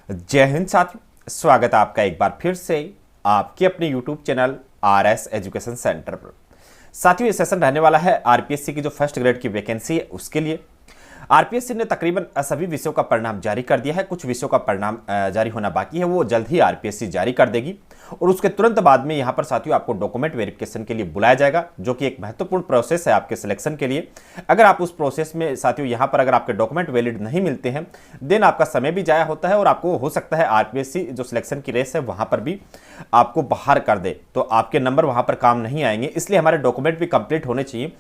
जय हिंद साथियों, स्वागत है आपका एक बार फिर से आपके अपने YouTube channel RS education centre पर। साथियों, ये सेशन रहने वाला है आरपीएससी की जो फर्स्ट ग्रेड की वैकेंसी है उसके लिए। आरपीएससी ने तकरीबन सभी विषयों का परिणाम जारी कर दिया है। कुछ विषयों का परिणाम जारी होना बाकी है, वो जल्द ही आरपीएससी जारी कर देगी और उसके तुरंत बाद में यहाँ पर साथियों आपको डॉक्यूमेंट वेरिफिकेशन के लिए बुलाया जाएगा, जो कि एक महत्वपूर्ण प्रोसेस है आपके सिलेक्शन के लिए। अगर आप उस प्रोसेस में साथियों यहाँ पर अगर आपके डॉक्यूमेंट वैलिड नहीं मिलते हैं, देन आपका समय भी जाया होता है और आपको हो सकता है आरपीएससी जो सिलेक्शन की रेस है वहाँ पर भी आपको बाहर कर दे, तो आपके नंबर वहाँ पर काम नहीं आएंगे। इसलिए हमारे डॉक्यूमेंट भी कंप्लीट होने चाहिए।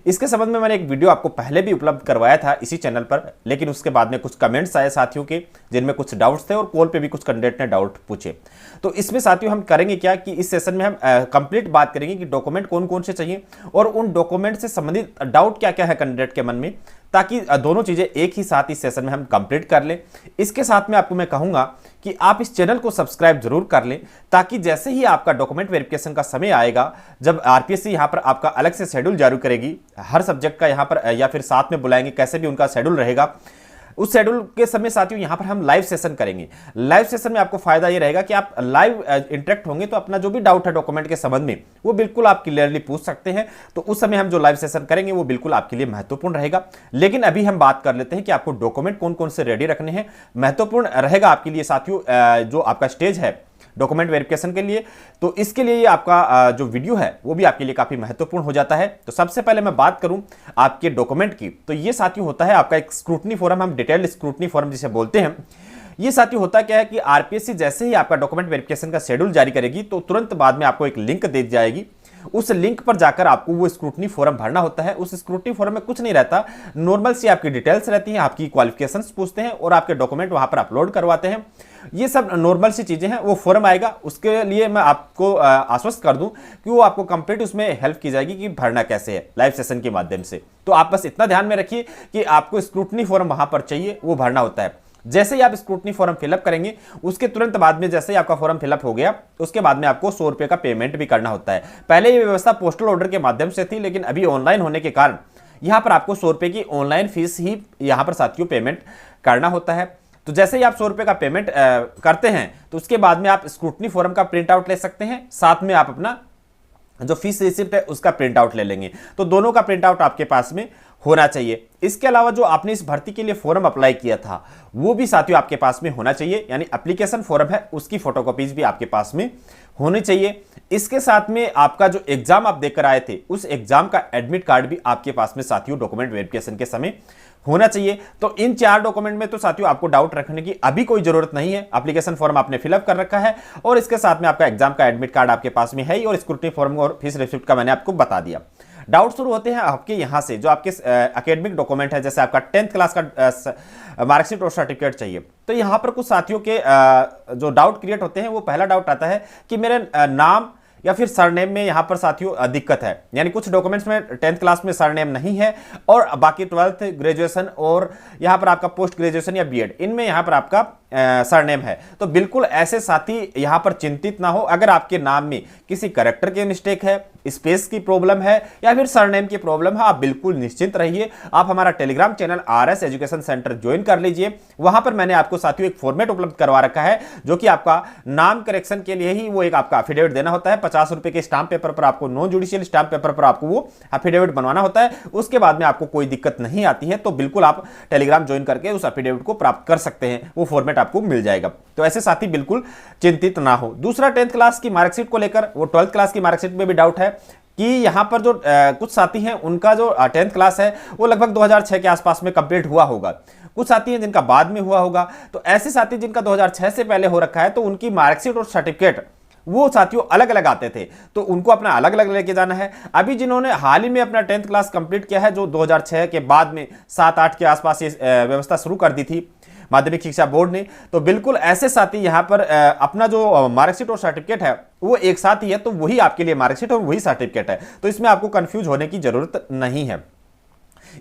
इसके संबंध में मैंने एक वीडियो आपको पहले भी उपलब्ध करवाया था इसी चैनल पर, लेकिन उसके बाद में कुछ कमेंट्स आए साथियों के जिनमें कुछ डाउट्स थे और कॉल पे भी कुछ कैंडिडेट ने डाउट पूछे। तो इसमें साथियों हम करेंगे क्या कि इस सेशन में हम कंप्लीट बात करेंगे कि डॉक्यूमेंट कौन कौन से चाहिए और उन डॉक्यूमेंट से संबंधित डाउट क्या क्या है कैंडिडेट के मन में, ताकि दोनों चीजें एक ही साथ इस सेशन में हम कंप्लीट कर लें। इसके साथ में आपको मैं कहूंगा कि आप इस चैनल को सब्सक्राइब जरूर कर लें, ताकि जैसे ही आपका डॉक्यूमेंट वेरिफिकेशन का समय आएगा, जब आरपीएससी यहां पर आपका अलग से शेड्यूल जारी करेगी हर सब्जेक्ट का यहां पर, या फिर साथ में बुलाएंगे, कैसे भी उनका शेड्यूल रहेगा, उस शेड्यूल के समय साथियों यहां पर हम लाइव सेशन करेंगे। लाइव सेशन में आपको फायदा ये रहेगा कि आप लाइव इंटरेक्ट होंगे, तो अपना जो भी डाउट है डॉक्यूमेंट के संबंध में वो बिल्कुल आप क्लियरली पूछ सकते हैं। तो उस समय हम जो लाइव सेशन करेंगे वो बिल्कुल आपके लिए महत्वपूर्ण रहेगा। लेकिन अभी हम बात कर लेते हैं कि आपको डॉक्यूमेंट कौन कौन से रेडी रखने हैं। महत्वपूर्ण रहेगा आपके लिए साथियों जो आपका स्टेज है डॉक्यूमेंट वेरिफिकेशन के लिए, तो इसके लिए आपका जो वीडियो है वो भी आपके लिए काफी महत्वपूर्ण हो जाता है। तो सबसे पहले मैं बात करूं आपके डॉक्यूमेंट की, तो ये साथियों होता है आपका एक स्क्रूटनी फॉर्म, हम डिटेल्ड स्क्रूटनी फॉर्म जिसे बोलते हैं। ये साथियों होता क्या है कि आरपीएससी जैसे ही आपका डॉक्यूमेंट वेरिफिकेशन का शेड्यूल जारी करेगी, तो तुरंत बाद में आपको एक लिंक दे दी जाएगी। उस लिंक पर जाकर आपको वो स्क्रूटनी फॉर्म भरना होता है। उस स्क्रूटनी फॉर्म में कुछ नहीं रहता, नॉर्मल सी आपकी डिटेल्स रहती हैं, आपकी क्वालिफिकेशंस पूछते हैं और आपके डॉक्यूमेंट वहां पर अपलोड करवाते हैं। ये सब नॉर्मल सी चीजें हैं। वो फॉर्म आएगा, उसके लिए मैं आपको आश्वस्त कर दूं कि वो आपको कंप्लीट उसमें हेल्प की जाएगी कि भरना कैसे है लाइव सेशन के माध्यम से। तो आप बस इतना ध्यान में रखिए कि आपको स्क्रूटनी फॉर्म वहां पर चाहिए, वो भरना होता है। जैसे ही आप स्क्रूटनी फॉर्म फिलअप करेंगे, उसके तुरंत बाद में जैसे ही आपका फॉर्म फिलअप हो गया, उसके बाद में आपको 100 रुपए का पेमेंट भी करना होता है। पहले ये व्यवस्था पोस्टल ऑर्डर के माध्यम से थी, लेकिन अभी ऑनलाइन होने के कारण यहां पर आपको 100 रुपए की ऑनलाइन फीस ही यहां पर साथियों पेमेंट करना होता है। तो जैसे ही आप 100 रुपए का पेमेंट करते हैं, तो उसके बाद में आप स्क्रूटनी फॉर्म का प्रिंट आउट ले सकते हैं, साथ में आप अपना जो फीस रिसिप्ट है उसका प्रिंट आउट ले लेंगे। तो दोनों का प्रिंट आउट आपके पास में होना चाहिए। इसके अलावा जो आपने इस भर्ती के लिए फॉर्म अप्लाई किया था वो भी साथियों आपके पास में होना चाहिए, यानी एप्लीकेशन फॉर्म है उसकी फोटोकॉपीज भी आपके पास में होनी चाहिए। इसके साथ में आपका जो एग्जाम आप देकर आए थे उस एग्जाम का एडमिट कार्ड भी आपके पास में साथियों डॉक्यूमेंट वेरिफिकेशन के समय होना चाहिए। तो इन 4 डॉक्यूमेंट में तो साथियों आपको डाउट रखने की अभी कोई जरूरत नहीं है। एप्लीकेशन फॉर्म आपने फिलअप कर रखा है और इसके साथ में आपका एग्जाम का एडमिट कार्ड आपके पास में है ही, और स्क्रूटनी फॉर्म और फीस रिसिप्ट का मैंने आपको बता दिया। डाउट शुरू होते हैं आपके यहां से, जो आपके एकेडमिक डॉक्यूमेंट है, जैसे आपका 10th क्लास का मार्कशीट और सर्टिफिकेट चाहिए। तो यहां पर कुछ साथियों के जो डाउट क्रिएट होते हैं, वो पहला डाउट आता है कि मेरे नाम या फिर सरनेम में यहां पर साथियों दिक्कत है, यानी कुछ डॉक्यूमेंट्स में 10th क्लास में सरनेम नहीं है और बाकी 12th ग्रेजुएशन और यहां पर आपका पोस्ट ग्रेजुएशन या बीएड, इनमें यहां पर आपका सरनेम है। तो बिल्कुल ऐसे साथी यहां पर चिंतित ना हो। अगर आपके नाम में किसी करेक्टर की मिस्टेक है, स्पेस की प्रॉब्लम है या फिर सरनेम की प्रॉब्लम है, आप बिल्कुल निश्चिंत रहिए। आप हमारा Telegram channel RS education centre join कर लीजिए। वहां पर मैंने आपको साथियों एक फॉर्मेट उपलब्ध करवा रखा है, जो कि आपका नाम करेक्शन के लिए ही वो एक आपका एफिडेविट देना होता है। 50 रुपए के स्टाम्प पेपर पर आपको, नॉन जुडिशियल स्टाम्प पेपर पर आपको वो एफिडेविट बनवाना होता है। उसके बाद में आपको कोई दिक्कत नहीं आती है, तो बिल्कुल आप टेलीग्राम ज्वाइन करके उस एफिडेविट को प्राप्त कर सकते हैं, वो फॉर्मेट आपको मिल जाएगा। तो ऐसे साथी बिल्कुल चिंतित ना हो। दूसरा, 10th क्लास की मार्कशीट को लेकर, वो 12th क्लास की मार्कशीट में भी डाउट है कि यहां पर जो कुछ साथी हैं उनका जो 10th क्लास है वो लगभग 2006 के आसपास में कंप्लीट हुआ होगा। कुछ साथी हैं जिनका बाद में हुआ होगा। तो ऐसे साथी जिनका 2006 से पहले हो रखा है, तो उनकी मार्कशीट और सर्टिफिकेट वो साथियों अलग अलग आते थे, तो उनको अपना अलग अलग लेके जाना है। अभी जिन्होंने हाल ही में अपना 10th क्लास कंप्लीट किया है, जो 2006 के बाद में 7-8 के आसपास ये व्यवस्था शुरू कर दी थी माध्यमिक शिक्षा बोर्ड ने, तो बिल्कुल ऐसे साथी यहां पर अपना जो मार्कशीट और सर्टिफिकेट है वो एक साथ ही है, तो वही आपके लिए मार्कशीट और वही सर्टिफिकेट है। तो इसमें आपको कंफ्यूज होने की जरूरत नहीं है।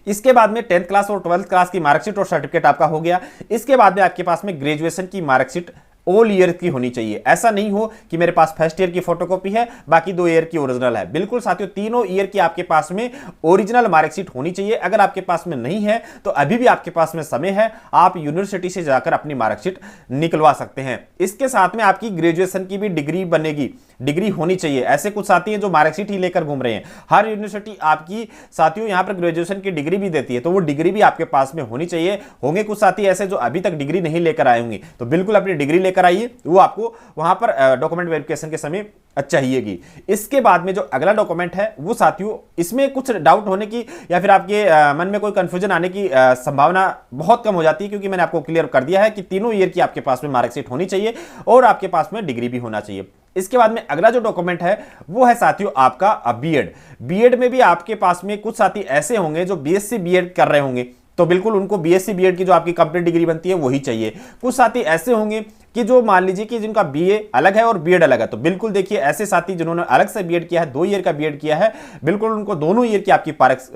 इसके बाद में 10th क्लास और 12th क्लास की मार्कशीट और सर्टिफिकेट आपका हो गया। इसके बाद में आपके पास में ग्रेजुएशन की मार्कशीट ऑल ईयर की होनी चाहिए। ऐसा नहीं हो कि मेरे पास फर्स्ट ईयर की फोटोकॉपी है, बाकी 2 ईयर की ओरिजिनल है। बिल्कुल साथियों, तीनों ईयर की आपके पास में ओरिजिनल मार्कशीट होनी चाहिए। अगर आपके पास में नहीं है तो अभी भी आपके पास में समय है, आप यूनिवर्सिटी से जाकर अपनी मार्कशीट निकलवा सकते हैं। इसके साथ में आपकी ग्रेजुएशन की भी डिग्री बनेगी, डिग्री होनी चाहिए। ऐसे कुछ साथी हैं जो मार्कशीट ही लेकर घूम रहे हैं। हर यूनिवर्सिटी आपकी साथियों यहां पर ग्रेजुएशन की डिग्री भी देती है, तो वो डिग्री भी आपके पास में होनी चाहिए। होंगे कुछ साथी ऐसे जो अभी तक डिग्री नहीं लेकर आए होंगे, तो बिल्कुल अपनी डिग्री लेकर आइए, वो आपको वहां पर डॉक्यूमेंट वेरिफिकेशन के समय चाहिएगी। इसके बाद में जो अगला डॉक्यूमेंट है वो साथियों, इसमें कुछ डाउट होने की या फिर आपके मन में कोई कंफ्यूजन आने की संभावना बहुत कम हो जाती है, क्योंकि मैंने आपको क्लियर कर दिया है कि तीनों ईयर की आपके पास में मार्कशीट होनी चाहिए और आपके पास में डिग्री भी होना चाहिए। इसके बाद में अगला जो डॉक्यूमेंट है वो है साथियों आपका बीएड। बीएड में भी आपके पास में कुछ साथी ऐसे होंगे जो बीएससी बीएड कर रहे होंगे, तो बिल्कुल उनको बीएससी बीएड की जो आपकी कंप्लीट डिग्री बनती है वही चाहिए। कुछ साथी ऐसे होंगे कि जो मान लीजिए कि जिनका बीए अलग है और बीएड अलग है, तो बिल्कुल देखिए ऐसे साथी जिन्होंने अलग से बीएड किया है, 2 ईयर का बीएड किया है, बिल्कुल उनको दोनों ईयर की आपकी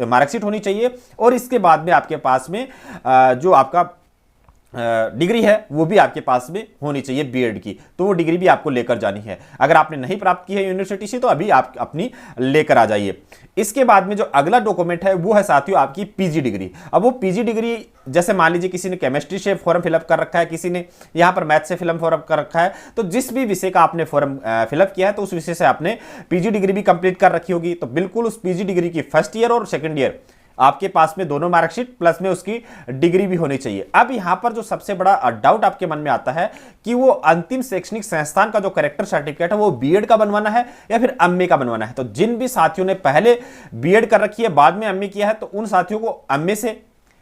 मार्कशीट होनी चाहिए। और इसके बाद में आपके पास में जो आपका डिग्री है वो भी आपके पास में होनी चाहिए बीएड की, तो वो डिग्री भी आपको लेकर जानी है। अगर आपने नहीं प्राप्त की है यूनिवर्सिटी से तो अभी आप अपनी लेकर आ जाइए। इसके बाद में जो अगला डॉक्यूमेंट है वो है साथियों आपकी पीजी डिग्री। अब वो पीजी डिग्री, जैसे मान लीजिए किसी ने केमिस्ट्री से फॉर्म फिलअप कर रखा है, किसी ने यहां पर मैथ से फॉर्म कर रखा है, तो जिस भी विषय का आपने फॉर्म फिलअप किया है तो उस विषय से आपने पीजी डिग्री भी कंप्लीट कर रखी होगी। तो बिल्कुल उस पीजी डिग्री की फर्स्ट ईयर और सेकेंड ईयर आपके पास में दोनों मार्कशीट प्लस में उसकी डिग्री भी होनी चाहिए। अब यहां पर जो सबसे बड़ा डाउट आपके मन में आता है कि वो अंतिम शैक्षणिक संस्थान का जो कैरेक्टर सर्टिफिकेट है वो बीएड का बनवाना है या फिर एमए का बनवाना है। तो जिन भी साथियों ने पहले बीएड कर रखी है बाद में एमए किया है, तो उन साथियों को एमए से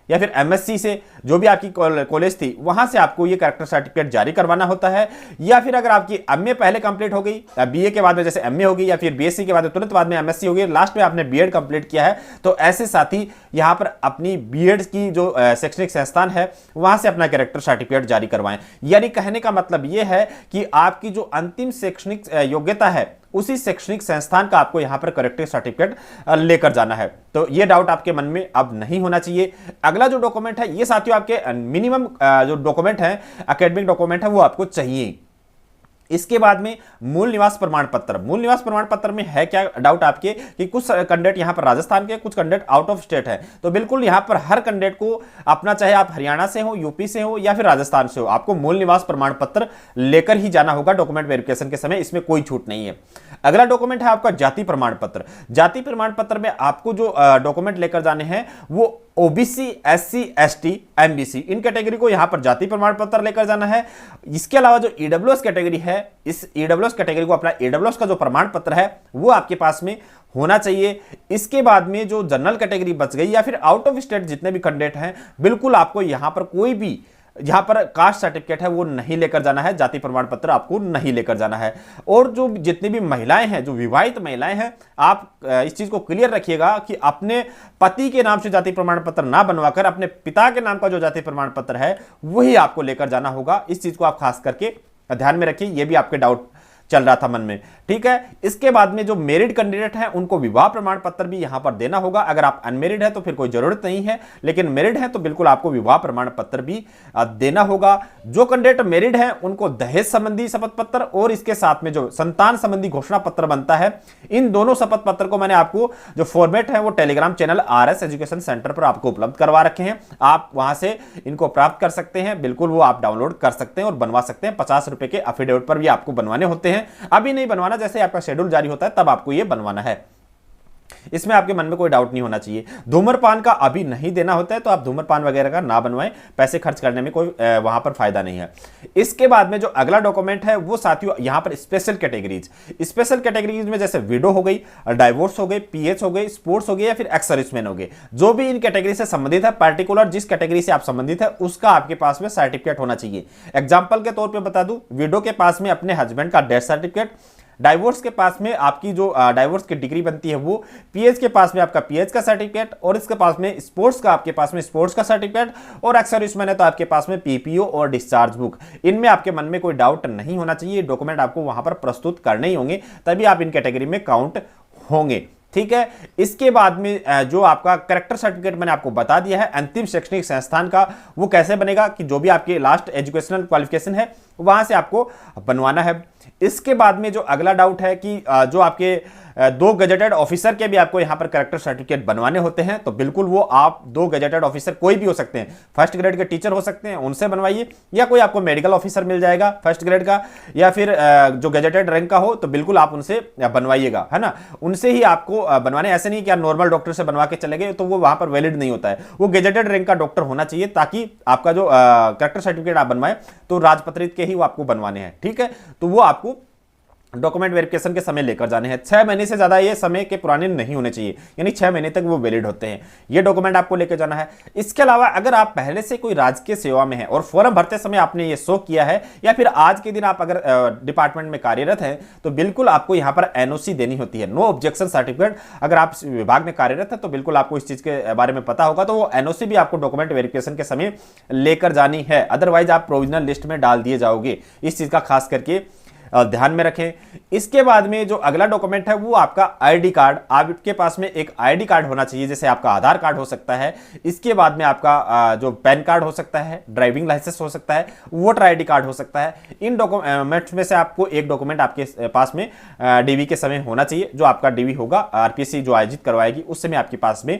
या फिर एमएससी से, जो भी आपकी कॉलेज थी वहां से आपको ये कैरेक्टर सर्टिफिकेट जारी करवाना होता है। या फिर अगर आपकी एमए पहले कंप्लीट हो गई, बीए के बाद में जैसे एमए होगी, या फिर बीएससी के बाद तुरंत बाद में एमएससी होगी, लास्ट में आपने बीएड कंप्लीट किया है, तो ऐसे साथी यहां पर अपनी बीएड की जो शैक्षणिक संस्थान है वहां से अपना कैरेक्टर सर्टिफिकेट जारी करवाएं। यानी कहने का मतलब यह है कि आपकी जो अंतिम शैक्षणिक योग्यता है उसी शैक्षणिक संस्थान का आपको यहां पर करेक्टर सर्टिफिकेट लेकर जाना है। तो ये डाउट आपके मन में अब नहीं होना चाहिए। अगला जो डॉक्यूमेंट है ये साथियों आपके मिनिमम जो डॉक्यूमेंट है, एकेडमिक डॉक्यूमेंट है, वो आपको चाहिए। इसके बाद में मूल निवास प्रमाण पत्र। मूल निवास प्रमाण पत्र में है क्या डाउट आपके कि कुछ कैंडिडेट यहां पर राजस्थान के, कुछ कैंडिडेट आउट ऑफ स्टेट है, तो बिल्कुल यहां पर हर कैंडिडेट को अपना, चाहे आप हरियाणा से हो, यूपी से हो या फिर राजस्थान से हो, आपको मूल निवास प्रमाण पत्र लेकर ही जाना होगा डॉक्यूमेंट वेरिफिकेशन के समय, इसमें कोई छूट नहीं है। अगला डॉक्यूमेंट है आपका जाति प्रमाण पत्र। जाति प्रमाण पत्र में आपको जो डॉक्यूमेंट लेकर जाने हैं वो ओबीसी, एससी, एसटी, एमबीसी, इन कैटेगरी को यहां पर जाति प्रमाण पत्र लेकर जाना है। इसके अलावा जो ईडब्ल्यूएस कैटेगरी है, इस ईडब्ल्यूएस कैटेगरी को अपना ईडब्ल्यूएस का जो प्रमाण पत्र है वो आपके पास में होना चाहिए। इसके बाद में जो जनरल कैटेगरी बच गई या फिर आउट ऑफ स्टेट जितने भी कैंडिडेट हैं, बिल्कुल आपको यहां पर कोई भी जहां पर कास्ट सर्टिफिकेट है वो नहीं लेकर जाना है, जाति प्रमाण पत्र आपको नहीं लेकर जाना है। और जो जितनी भी महिलाएं हैं, जो विवाहित महिलाएं हैं, आप इस चीज को क्लियर रखिएगा कि अपने पति के नाम से जाति प्रमाण पत्र ना बनवाकर अपने पिता के नाम का जो जाति प्रमाण पत्र है वही आपको लेकर जाना होगा। इस चीज को आप खास करके ध्यान में रखिए, ये भी आपके डाउट चल रहा था मन में, ठीक है। इसके बाद में जो मैरिड कैंडिडेट हैं उनको विवाह प्रमाण पत्र भी यहां पर देना होगा। अगर आप अनमेरिड है तो फिर कोई जरूरत नहीं है, लेकिन मैरिड है तो बिल्कुल आपको विवाह प्रमाण पत्र भी देना होगा। जो कैंडिडेट मैरिड है उनको दहेज संबंधी शपथ पत्र और इसके साथ में जो संतान संबंधी घोषणा पत्र बनता है, इन दोनों शपथ पत्र को मैंने आपको जो फॉर्मेट है वो Telegram channel RS education centre पर आपको उपलब्ध करवा रखे हैं। आप वहां से इनको प्राप्त कर सकते हैं, बिल्कुल वो आप डाउनलोड कर सकते हैं और बनवा सकते हैं। 50 रुपए के एफिडेविट पर भी आपको बनवाने होते हैं, अभी नहीं बनवाना, जैसे आपका शेड्यूल जारी होता है तब आपको यह बनवाना है। इसमें आपके मन में कोई डाउट नहीं होना चाहिए। धूम्रपान का अभी नहीं देना होता है तो आप धूम्रपान वगैरह का ना बनवाएं, पैसे खर्च करने में कोई वहां पर फायदा नहीं है। इसके बाद में जो अगला डॉक्यूमेंट है वो साथियों यहां पर स्पेशल कैटेगरीज में जैसे विडो हो गई, डाइवोर्स हो गई, पीएच हो गई, स्पोर्ट्स हो गई या फिर एक्स सर्विसमैन हो गए, जो भी इन कैटेगरी से संबंधित है, पर्टिकुलर जिस कैटेगरी से आप संबंधित है उसका आपके पास में सर्टिफिकेट होना चाहिए। एग्जाम्पल के तौर पर बता दूं, विडो के पास में अपने हस्बैंड का डेथ सर्टिफिकेट, डाइवोर्स के पास में आपकी जो डाइवोर्स की डिग्री बनती है वो, पीएच के पास में आपका पीएच का सर्टिफिकेट, और इसके पास में स्पोर्ट्स का आपके पास में स्पोर्ट्स का सर्टिफिकेट, और एक्स सर्विसमैन है तो आपके पास में पीपीओ और डिस्चार्ज बुक। इनमें आपके मन में कोई डाउट नहीं होना चाहिए, डॉक्यूमेंट आपको वहां पर प्रस्तुत करने ही होंगे, तभी आप इन कैटेगरी में काउंट होंगे। ठीक है। इसके बाद में जो आपका कैरेक्टर सर्टिफिकेट मैंने आपको बता दिया है अंतिम शैक्षणिक संस्थान का, वो कैसे बनेगा कि जो भी आपके लास्ट एजुकेशनल क्वालिफिकेशन है वहां से आपको बनवाना है। इसके बाद में जो अगला डाउट है कि जो आपके 2 गजेटेड ऑफिसर के भी आपको यहां पर कैरेक्टर सर्टिफिकेट बनवाने होते हैं, तो बिल्कुल वो आप 2 गजेटेड ऑफिसर कोई भी हो सकते हैं, फर्स्ट ग्रेड के टीचर हो सकते हैं, उनसे बनवाइए, या कोई आपको मेडिकल ऑफिसर मिल जाएगा फर्स्ट ग्रेड का, या फिर जो गजेटेड रैंक का हो तो बिल्कुल आप उनसे बनवाइएगा, है ना। उनसे ही आपको बनवाने, ऐसे नहीं कि नॉर्मल डॉक्टर से बनवा के चले गए तो वो वहां पर वैलिड नहीं होता है, वो गजेटेड रैंक का डॉक्टर होना चाहिए, ताकि आपका जो कैरेक्टर सर्टिफिकेट आप बनवाए तो राजपत्रित के ही वो आपको बनवाने हैं, ठीक है। तो वो आपको डॉक्यूमेंट वेरिफिकेशन के समय लेकर जाने हैं। 6 महीने से ज्यादा ये समय के पुराने नहीं होने चाहिए, यानी 6 महीने तक वो वैलिड होते हैं, ये डॉक्यूमेंट आपको लेकर जाना है। इसके अलावा अगर आप पहले से कोई राजकीय सेवा में हैं और फॉर्म भरते समय आपने ये शो किया है, या फिर आज के दिन आप अगर डिपार्टमेंट में कार्यरत हैं, तो बिल्कुल आपको यहाँ पर एनओसी देनी होती है, नो ऑब्जेक्शन सर्टिफिकेट। अगर आप विभाग में कार्यरत है तो बिल्कुल आपको इस चीज के बारे में पता होगा, तो वो एनओसी भी आपको डॉक्यूमेंट वेरिफिकेशन के समय लेकर जानी है, अदरवाइज आप प्रोविजनल लिस्ट में डाल दिए जाओगे। इस चीज का खास करके ध्यान में रखें। इसके बाद में जो अगला डॉक्यूमेंट है वो आपका आईडी कार्ड, आपके पास में एक आईडी कार्ड होना चाहिए, जैसे आपका आधार कार्ड हो सकता है, इसके बाद में आपका जो पैन कार्ड हो सकता है, ड्राइविंग लाइसेंस हो सकता है, वोटर आईडी कार्ड हो सकता है। इन डॉक्यूमेंट्स में से आपको एक डॉक्यूमेंट आपके पास में डीवी के समय होना चाहिए, जो आपका डीवी होगा आरपीएससी जो आयोजित करवाएगी उस समय आपके पास में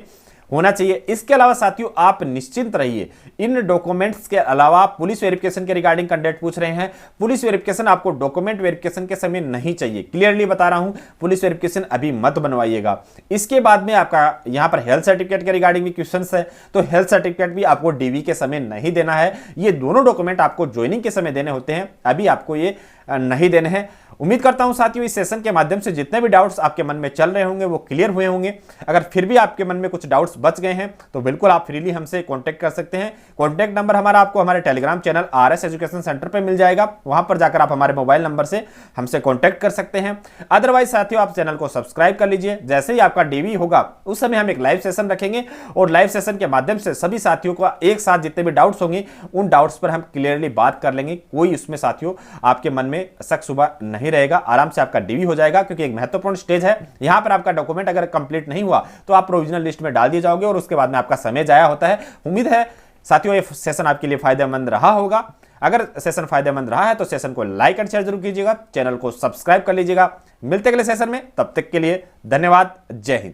होना चाहिए। इसके अलावा साथियों आप निश्चिंत रहिए, इन डॉक्यूमेंट्स के अलावा पुलिस वेरिफिकेशन के रिगार्डिंग कैंडिडेट पूछ रहे हैं, पुलिस वेरिफिकेशन आपको डॉक्यूमेंट वेरिफिकेशन के समय नहीं चाहिए, क्लियरली बता रहा हूं, पुलिस वेरिफिकेशन अभी मत बनवाइएगा। इसके बाद में आपका यहां पर हेल्थ सर्टिफिकेट के रिगार्डिंग भी क्वेश्चन है, तो हेल्थ सर्टिफिकेट भी आपको डीवी के समय नहीं देना है, ये दोनों डॉक्यूमेंट आपको ज्वाइनिंग के समय देने होते हैं, अभी आपको ये नहीं देने हैं। उम्मीद करता हूं साथियों इस सेशन के माध्यम से जितने भी डाउट्स आपके मन में चल रहे होंगे वो क्लियर हुए होंगे। अगर फिर भी आपके मन में कुछ डाउट्स बच गए हैं तो बिल्कुल आप फ्रीली हमसे कांटेक्ट कर सकते हैं। कांटेक्ट नंबर हमारा आपको हमारे Telegram channel RS education centre पे मिल जाएगा, वहां पर जाकर आप हमारे मोबाइल नंबर से हमसे कांटेक्ट कर सकते हैं। अदरवाइज साथियों आप चैनल को सब्सक्राइब कर लीजिए, जैसे ही आपका डीवी होगा उस समय हम एक लाइव सेशन रखेंगे और लाइव सेशन के माध्यम से सभी साथियों को एक साथ जितने भी डाउट्स होंगे उन डाउट्स पर हम क्लियरली बात कर लेंगे। कोई उसमें साथियों आपके मन में शक शुबा नहीं रहेगा, आराम से आपका डीवी हो जाएगा, क्योंकि एक महत्वपूर्ण स्टेज है, यहां पर आपका डॉक्यूमेंट अगर कंप्लीट नहीं हुआ तो आप प्रोविजनल लिस्ट में डाल दिए जाओगे और उसके बाद में आपका समय जाया होता है। उम्मीद है साथियों ये सेशन आपके लिए फायदेमंद रहा होगा। अगर सेशन फायदेमंद रहा है तो सेशन को लाइक एंड शेयर जरूर कीजिएगा, चैनल को सब्सक्राइब कर लीजिएगा। मिलते अगले सेशन में, तब तक के लिए धन्यवाद, जय हिंद।